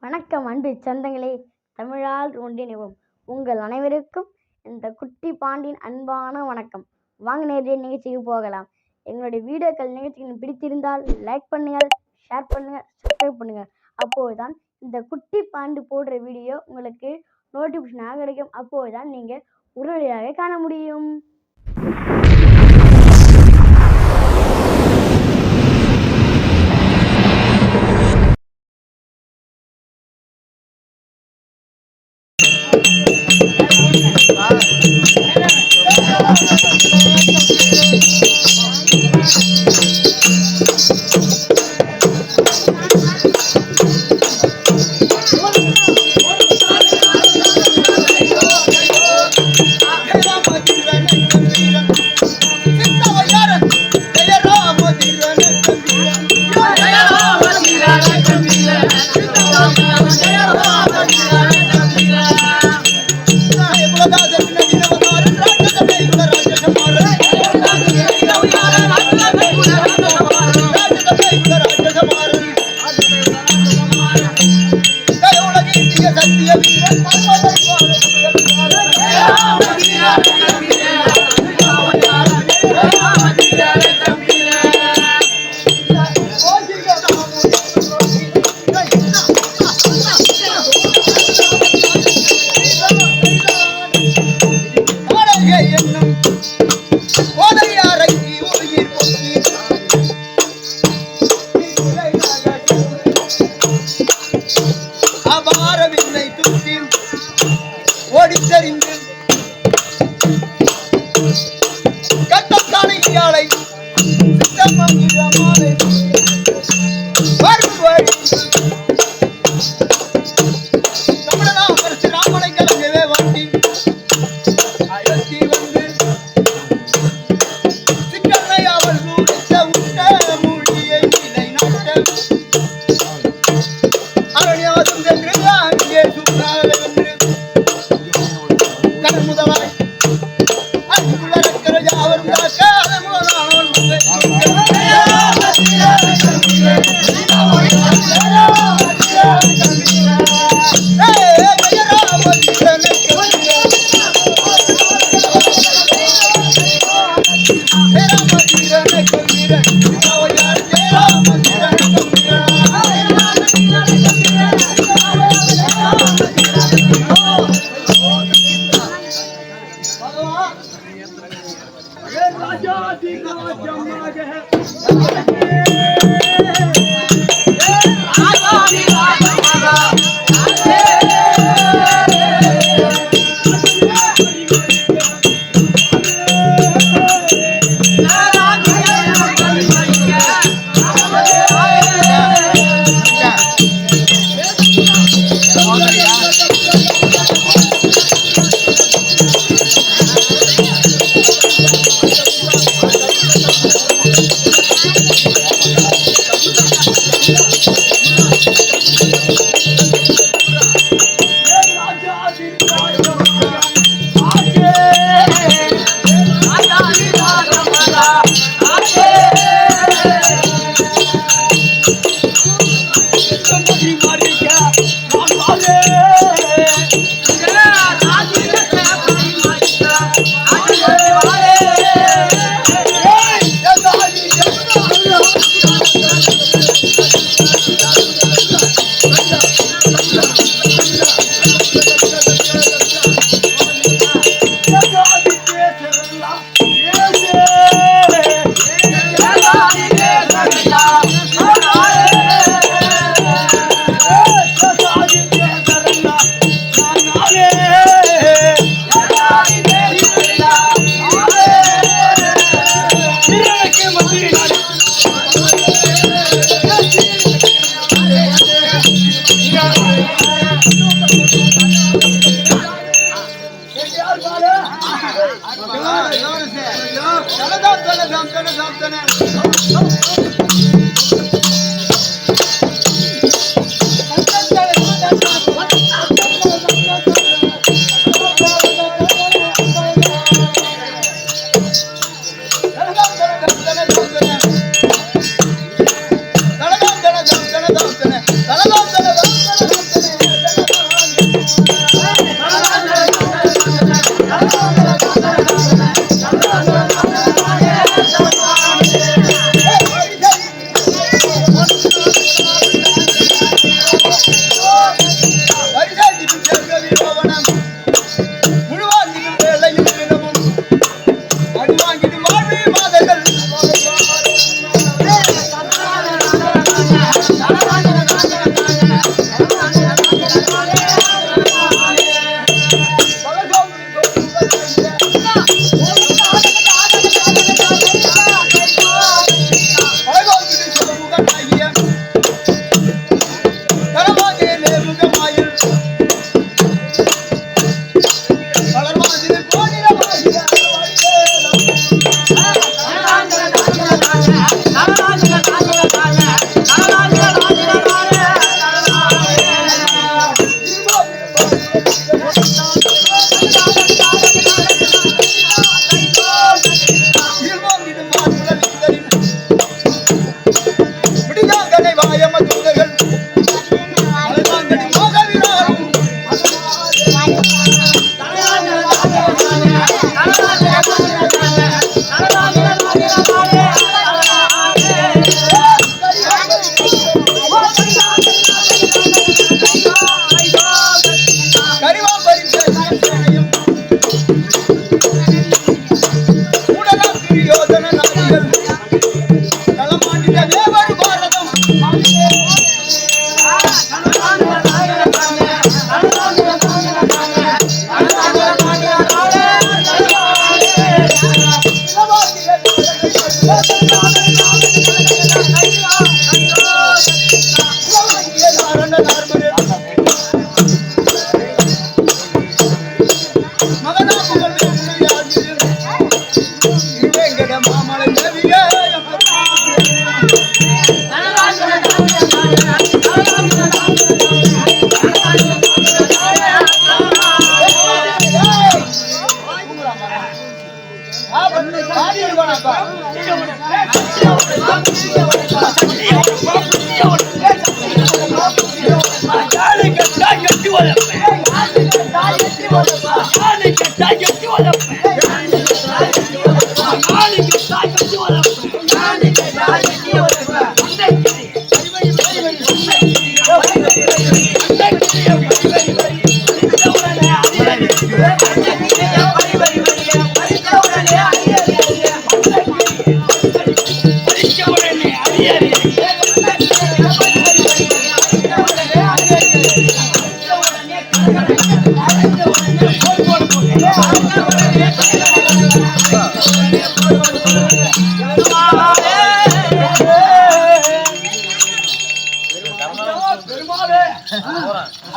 வணக்கம் அன்பு சொந்தங்களே, தமிழால் ஒன்றிணைவோம். உங்கள் அனைவருக்கும் இந்த குட்டி பாண்டியின் அன்பான வணக்கம். வாங்க நேரடியாக நிகழ்ச்சிக்கு போகலாம். எங்களுடைய வீடியோக்கள் நிகழ்ச்சிகள் பிடித்திருந்தால் லைக் பண்ணுங்கள், ஷேர் பண்ணுங்கள், சப்ஸ்கிரைப் பண்ணுங்கள். அப்போதுதான் இந்த குட்டி பாண்டு போடுற வீடியோ உங்களுக்கு நோட்டிஃபிகேஷனாக கிடைக்கும். அப்போதுதான் நீங்கள் உடனடியாக காண முடியும்.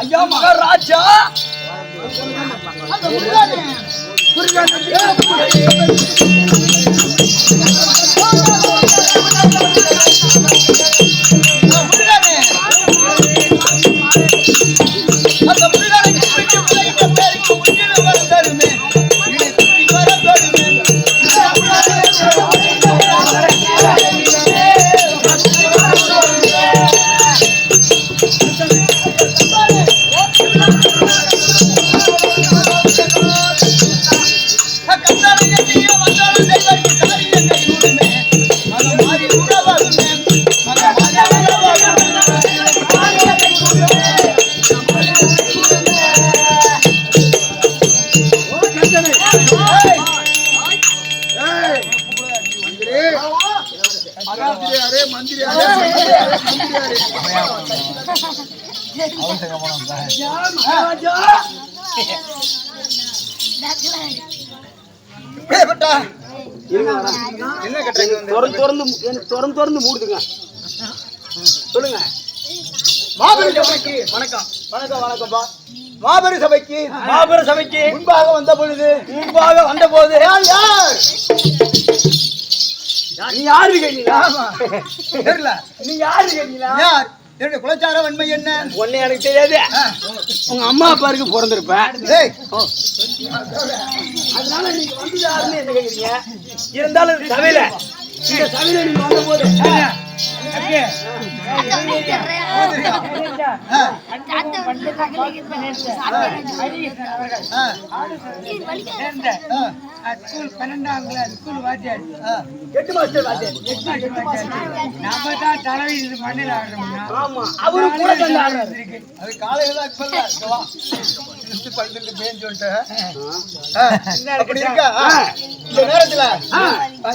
ஐயா மகாராஜா திறந்து மூடுதுங்க. சொல்லுங்க. மாபெரும் சபைக்கு வணக்கம். வணக்கம் வணக்கம்ப்பா. மாபெரும் சபைக்கு முன்பாக வந்த போது யார் நீ யாரு கேட்டீங்களா? தெரியல. நீ யாரு கேட்டீங்களா? யார் என்னுடைய குலச்சார வன்மை என்ன ஒண்ணு எனக்கு தெரியாது. உங்க அம்மா அப்பாருக்கு பிறந்திருப்பேன். அதனால நீங்க வந்து யாருன்னு என்ன கேக்குறீங்க? இருந்தாலும் சபையில நீங்க வந்த போது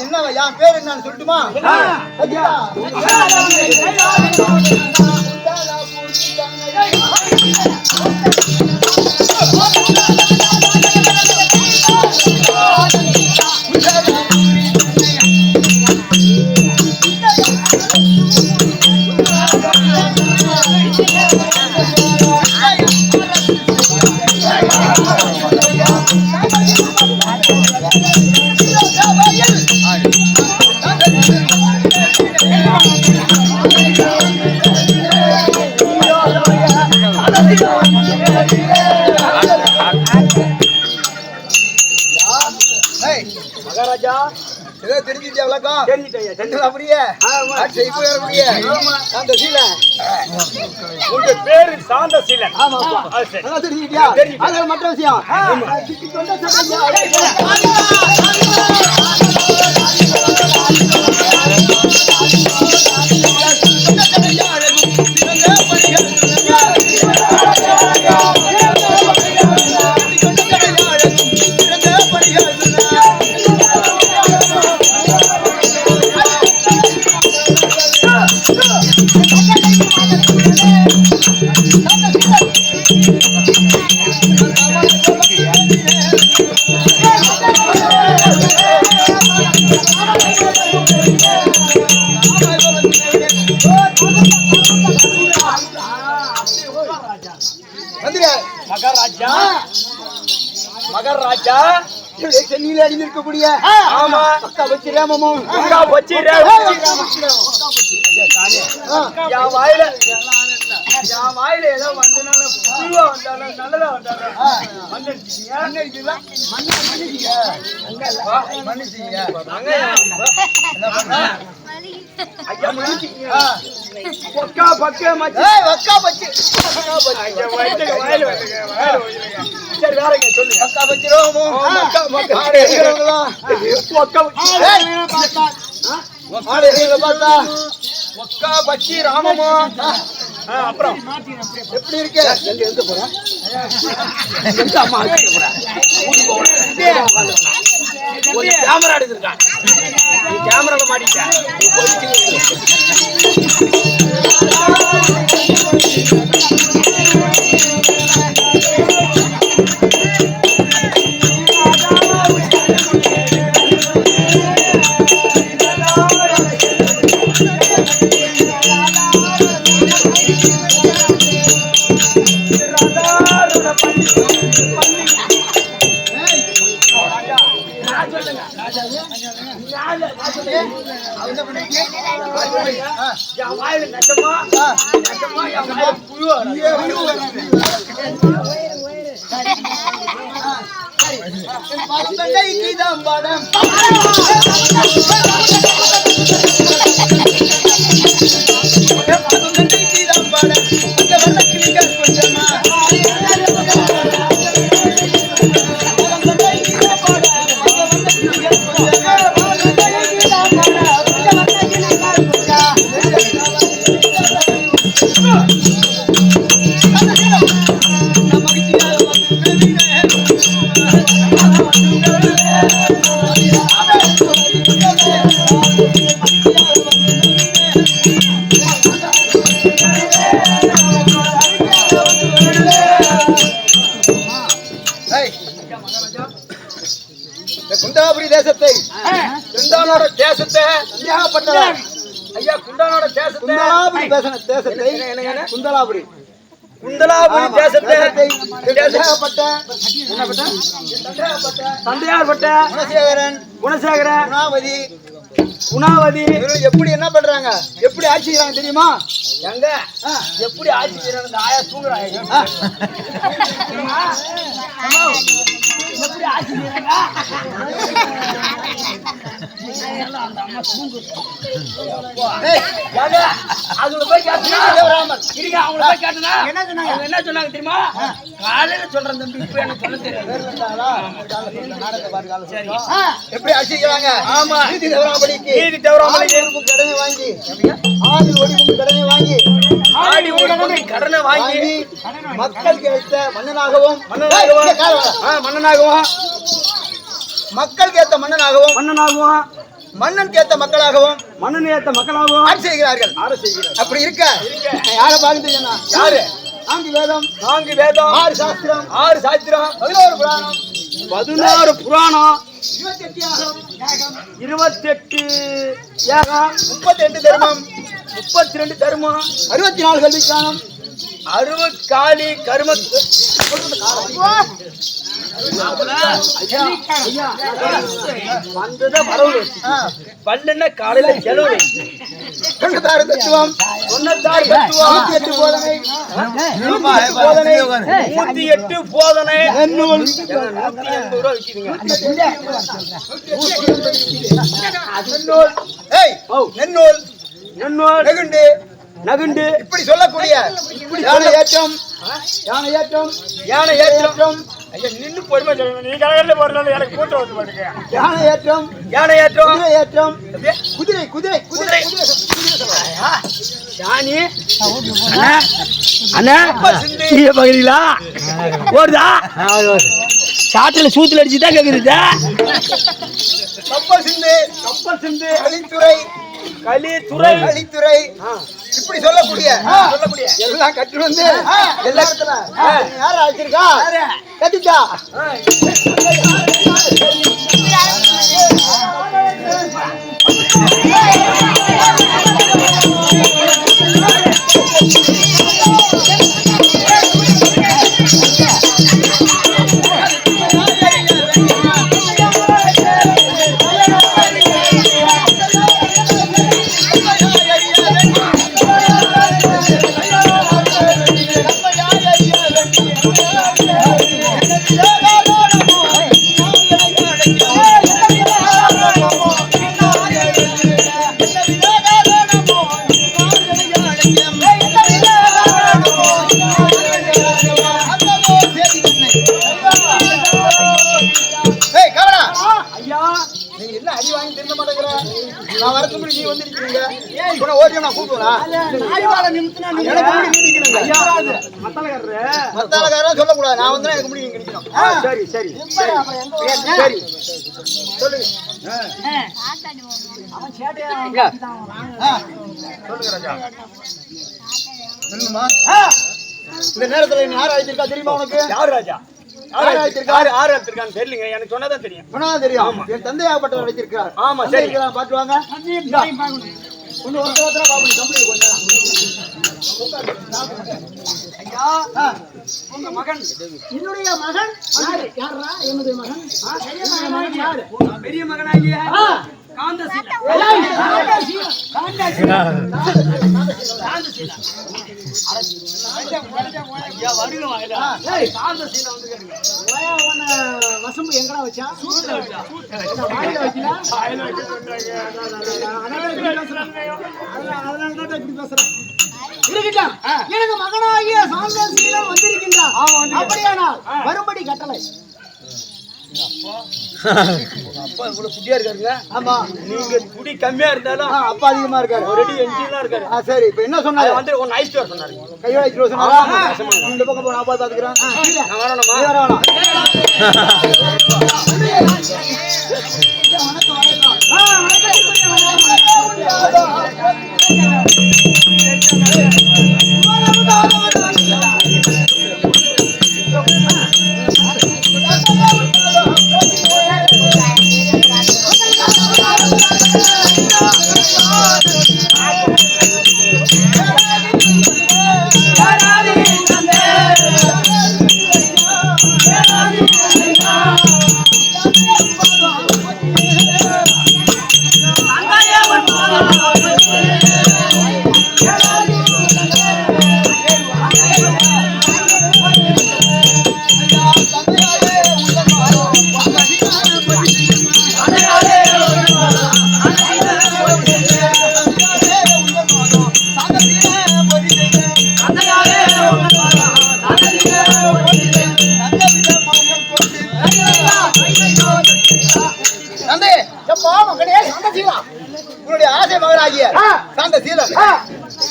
என்ன என் பேர் என்னன்னு சொல்லட்டுமா? மகாராஜா ஏதோ தெரிஞ்சிட்டியா விளக்கம்? தெரிஞ்சிட்டேன். அப்படியே அந்த சீலன் உங்க பேரு சாந்த சீலன். ஆமாப்பா தெரிஞ்சிட்டியா? அது மற்ற விஷயம். மகாராஜா மகாராஜா சென்னையில் அணிந்திருக்கக்கூடிய ஆமா வச்சு ரேமமும் வாயில ஏதோ வந்தனால நல்லதா வந்தாலும் சரி வேறங்க சொல்லு. மக்கா வச்சிரோமோ மக்கா மக்கா ஆடு இருக்கிறவங்களா மக்கா ஆடு இருக்கிறவங்க பார்த்தா மக்கா பச்சி ராமமோ. அப்புறம் எப்படி இருக்கு? எங்க எங்க போற? எங்க அம்மா அழைச்சிட்டு போற? ஒரு கேமரா எடுத்துருக்கான். நீ கேமரால மாட்டிட்ட. நீ போயிட்டு குந்தாபுரி தேசத்தை குந்தானோட தேசத்தை ஐயா குந்தானோட தேசத்தை குந்தாபுரி தேசத்தை குந்தலாபுரி குந்தலாபுரி தேசத்தை தந்தையார்பட்ட குணசேகரன் குணாவதி எப்படி என்ன பண்றாங்க? எப்படி ஆட்சி செய்யறாங்க தெரியுமா? எங்க எப்படி ஆட்சி செய்யறாங்க? இந்த ஆயா தூங்குறாங்க. எப்படி ஆட்சி செய்யறாங்க? அந்த அம்மா தூங்கு. அதுல போய் கேட்டா இருங்க. அவங்கள போய் கேட்டனா என்ன சொன்னாங்க தெரியுமா? காலையில சொல்றேன் தம்பி, இப்ப எனக்கு சொல்ல தெரியாது. எப்படி ஆட்சி செய்யறாங்க? ஆமா, நீதி தவறாமலிக்கு கடனை வாங்கி ஆடி ஓடி கடனை வாங்கி மக்களுக்கு ஏற்ற மன்னனாகவும் மக்களுக்கு ஏற்ற மன்னனாகவும் மன்னனுக்கு ஏற்ற மக்களாகவும் ஆட்சி செய்கிறார்கள். அப்படி இருக்க யாரை பாக்குறீங்கன்னா யாரு? 4 வேதம் 6 சாஸ்திரம் 11 புராணம் 28 யாகம் 38 தர்மம் 32 தர்மம் 64 கல்விக்கானம் 60 காலி கர்ம வந்தத வரவு பல்லென்ன காலையில செலவு 96 தத்துவம் 108 போதனை 108 போதனை நன்னூல் 180 ரூபாய் விக்குதுங்க. நன்னூல் நகுண்டு இப்படி சொல்லக்கூடிய யானை ஏற்றம் ஐயா நின்னு பொறுமை சொல்லுங்க. நீ கலகல்ல போறனால எனக்கு கூட்டம் வந்து பாருங்க. யானை ஏற்றம் குதிரை யானி அண்ணா கீழே பகுதியிலா ஓடுதா? சாட்டில சூத்துல அடிச்சுதான் கேக்குறதா? கப்பல் சிந்து கலித்துறை இப்படி சொல்லக்கூடிய எல்லாம் கட்டு வந்து எல்லா இடத்துல யாரும் அழைச்சிருக்கா கட்டிட்டா எப்படி நீ வந்து நிக்கிறீங்க? உன்னை ஓடி நான் கூப்பிடுவா? எனக்கு முடி நீ நிக்கணுங்க. மத்தாலக்காரன் சொல்லக்கூடாது. நான் வந்து எனக்கு முடி நீங்க நிக்கணும். சரி சரி சரி சொல்லுங்க. சொல்லுங்க ராஜா. சொல்லுமா? இந்த நேரத்துல நீ யார் அழைச்சிருக்கா தெரியுமா உனக்கு? யார் ராஜா? யார் அழைச்சிருக்கான்னு தெரியலங்க. எனக்கு சொன்னதான் தெரியும். சொன்னதான் தெரியும். என் தந்தையாகப்பட்டவர் அழைச்சிருக்கார். ஆமா சரி. பாத்து வாங்க. ஒன்னு ஒருத்தர பாப்போம். கம்பெனி கொஞ்ச ஐயா உங்க மகன் என்னுடைய மகன் யாரா? என்னுடைய மகன் பெரிய மகன் யாரு? பெரிய மகனாகிய காந்தசீலா. ஐயா வருங்க காந்தசீலா வந்து கேளுங்க. வசம்பு எங்கடா வச்சா? சூட்ல வச்சா. வாயில வைக்கல? வாயில வைக்கறாங்க. அதனால தான் இப்படி பேசுறேன். இருக்கட்டும். எனக்கு மகனாகிய சாந்தசீலன் வந்திருக்கின்றான். அப்படியானால் வரும்படி கட்டளை. அப்பா இவ்வளவு குட்டியா இருக்காருங்க. ஆமா நீங்க குடி கம்மியா இருந்தாலும் அப்பா அதிகமா இருக்காரு. ஒரு அடி எஞ்சிலாம் இருக்காரு. சரி இப்ப என்ன சொன்னாரு? வந்து ஒரு நைஸ் ஸ்டோர் சொன்னாரு. கையோட ஸ்டோர் சொன்னாரா? இந்த பக்கம் போய் நான் பாத்துக்கறேன். நான் வரணுமா? வரணும்.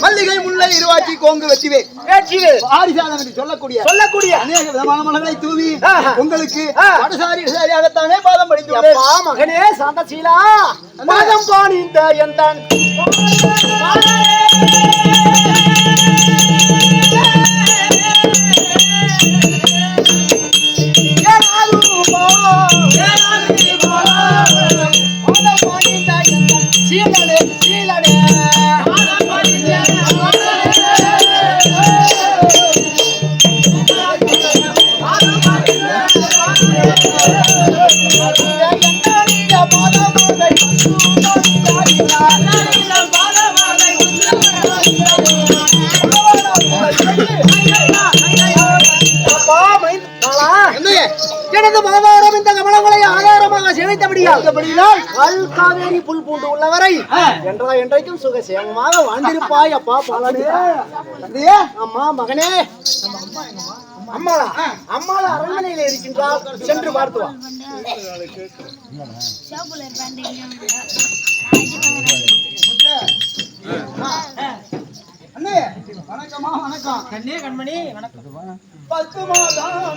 மல்லிகை முல்லை இருவாச்சி கோங்கு வெற்றிவே ஆரிசாதம் என்று சொல்லக்கூடிய அநேக விதமான மலர்களை தூவி உங்களுக்கு சரியாகத்தானே பாதம் படித்துள்ளேன். மகனே சாந்தசீலா பாதம் பாணிந்த என் தான் எனது மாதாரம் இந்த கமலங்களை ஆதாரமாக சேவைத்தபடியால் காவேரி புல் பூண்டு உள்ளவரை என்றைக்கும் சுகசேமமாக வாழ்ந்திருப்பாய் அப்பா பாலாடு. அம்மா மகனே அம்மாளா அரண்மனையில இருக்கின்றார், சென்று பார்த்து வா. அண்ணே வணக்கமா? வணக்கம் கண்ணே கண்மணி வணக்கம். 10 மாதம்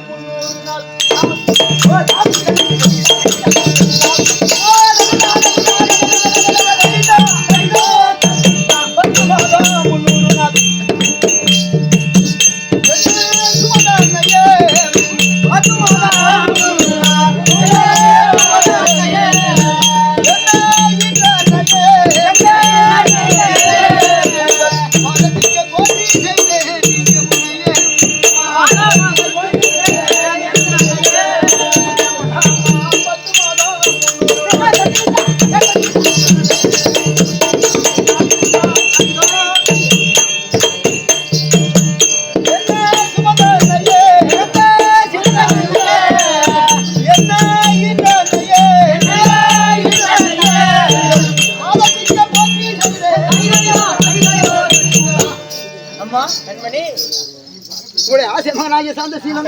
சாந்தசீலன்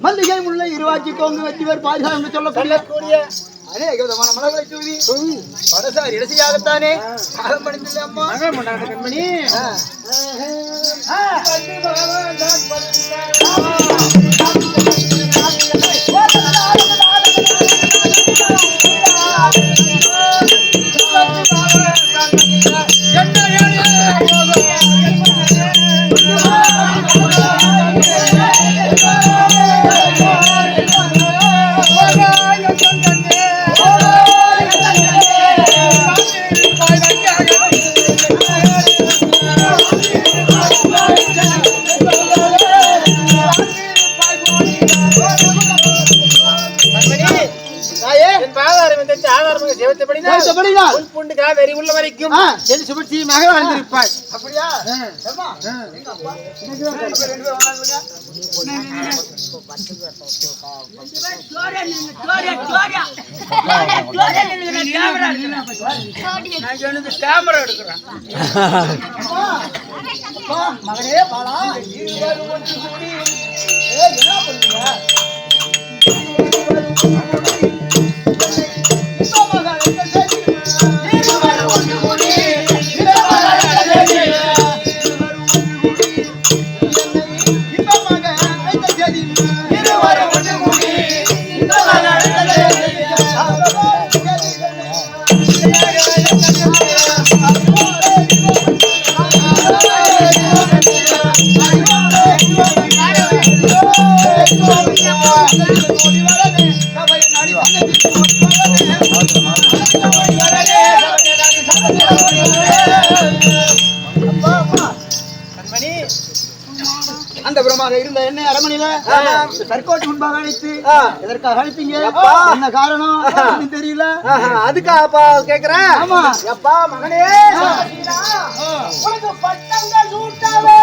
மல்லிகை முல்லை இருவாச்சி கோங்கு வெற்றிவர் பாரிசாதம் என்று சொல்லக்கூடிய அநேக விதமான மலர்களை தூவி படசாரி இடைசியாகத்தானே காலம் படித்தது அம்மா கண்மணி வெறி உள்ள வரைக்கும் என் சுபட்சியமாக வாழ்ந்திருப்பாய். அப்படியா கேமரா எடுக்கிறேன் மகனே பாலா என்ன பண்ணுங்க அந்த புறமாக இருந்த என்ன அரமணியில சர்க்கோட்டு முன்பாக அழைத்து எதற்காக அழைத்தீங்க என்ன காரணம் தெரியல அதுக்காகப்பா கேக்குறேன். ஆமா எப்பா மகனே உனக்கு பட்டங்கள் சூட்டாவே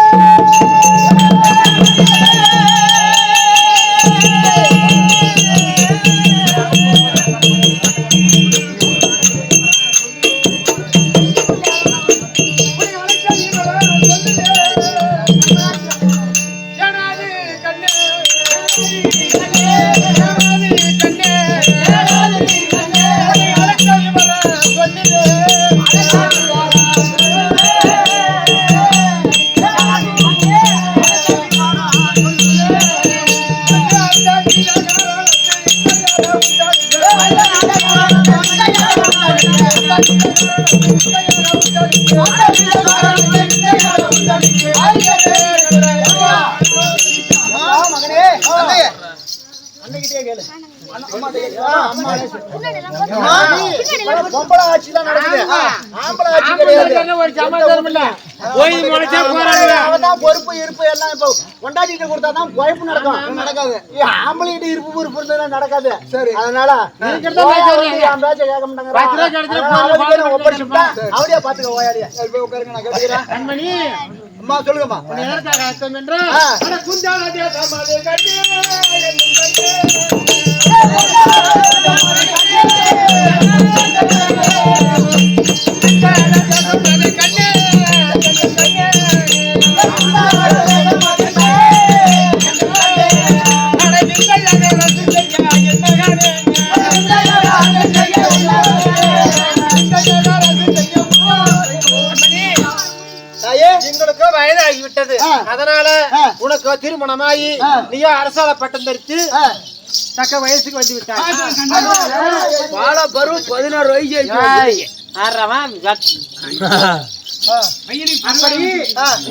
பொம்பளை ஆட்சி தான் நடக்குது ஆம்பளை ஆட்சி கிடையாது ஒரு சமாதானம் இல்ல போய் முளைச்சா போறாங்க. அவதான் பொறுப்பு இருப்பு எல்லாம் இப்ப கொண்டாடிட்டு கொடுத்தாதான் குழப்பு நடக்கும் நடக்காது ஆம்பளைகிட்ட இருப்பு பொறுப்பு இருந்தா நடக்காது சரி அதனால அவரே பாத்துக்க ஓயாடியா உட்காருங்க நான் கேட்டுக்கிறேன் கண்மணி அம்மா சொல்லுங்கம்மா எதற்காக அர்த்தம் என்றால் குந்தாலடியா சமாதே கண்ணே எங்களுக்கு வயதாகிவிட்டது. அதனால உனக்கு திருமணமாகி நீயோ அரசால பட்டம் தரித்து தக்க வயசுக்கு வந்து விட்டாய். பால பருவம் 16 வயசு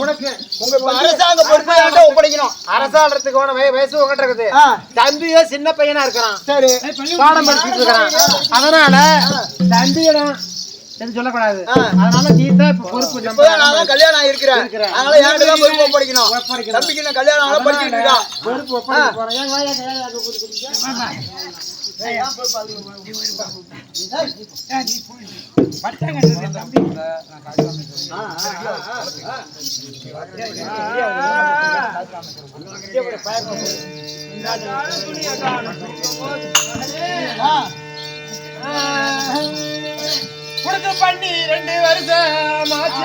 உனக்கு உங்க அரசாங்க பொறுப்பை ஒப்படைக்கணும். அரசாங்கத்துக்கு வயசு உங்ககிட்ட இருக்குது. தம்பியோ சின்ன பையனா இருக்கிறான். சரி பாடம் படிச்சுட்டு இருக்கிறான். அதனால தம்பியிடம் சொல்லக்கூடாது. அதனால நீ தான் பொறுப்பு. நான் கல்யாணம் ஆகிருக்கிறேன். அதனால யாருக்கு தான் பொறுப்பு ஒப்படைக்கணும். தம்பிக்கு நான் கல்யாணம் ஆக படிச்சுட்டு இருக்கான். பொறுப்பு ஒப்படைக்க போறேன். உனக்கு 12 வருஷம் ஆச்சு.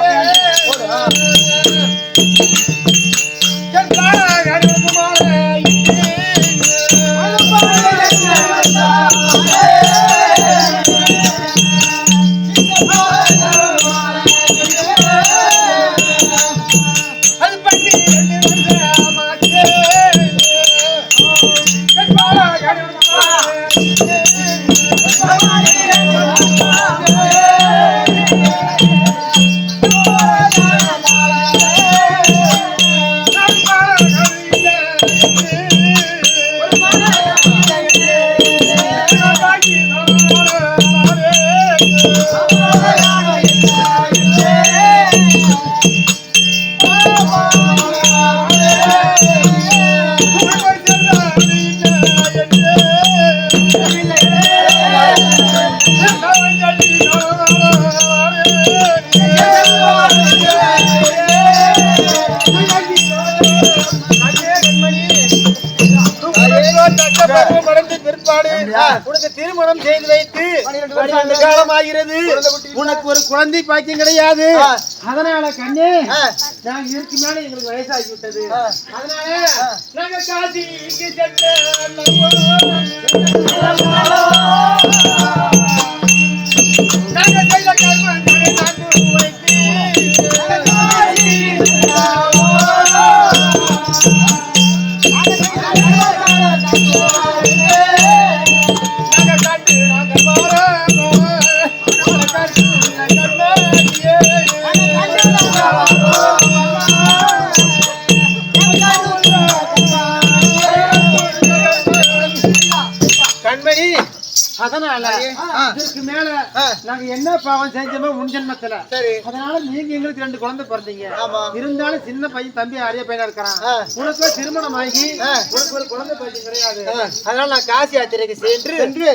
பிற்பாடு உனக்கு திருமணம் செய்து வைத்து 12 காலம் ஆகிறது. உனக்கு ஒரு குழந்தை பாக்கியம் கிடையாது. அதனால கண்ணே நாங்க இருக்கு மேல எங்களுக்கு வயசாகி விட்டது. அதனால நாங்க காசிக்கு சென்று நாங்க செய்த கர்மங்களை நாட்டு வைத்து கண்மணி. அதனால இதற்கு மேல நாங்க என்ன பாவம் செஞ்சோமோ முன் ஜென்மத்துல, அதனால நீங்க எங்களுக்கு 2 குழந்தை பிறந்தீங்க. இருந்தாலும் சின்ன பையன் தம்பி அரிய பையனா இருக்கிறான். உனக்கு திருமணம் ஆகி உனக்கு ஒரு குழந்தை பையன் கிடையாது. அதனால நான் காசி யாத்திரைக்கு சென்று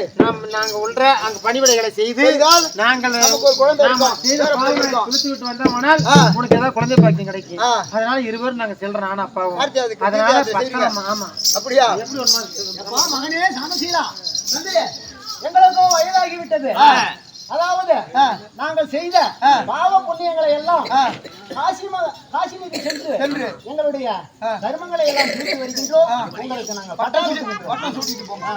நாங்க உள்ள அங்க பணிவிடைகளை செய்து நாங்கள் குளித்து விட்டு வந்தோம்னால் உனக்கு ஏதாவது குழந்தை பாக்கியம் கிடைக்கும். அதனால இருவரும் நாங்க செல்றோம் நானும் அப்பாவும். அதனால ஆமா அப்படியா? எப்படி ஒரு மகனே சாமசீலா எங்களுக்கும் வயதாகிவிட்டது. அதாவது நாங்கள் செய்த பாவ புண்ணியங்களை எல்லாம் காசி மீது சென்று எங்களுடைய தர்மங்களை எல்லாம் செய்து வருகின்றோம். உங்களுக்கு நாங்கள் பட்டம் சூட்டிட்டு போங்க.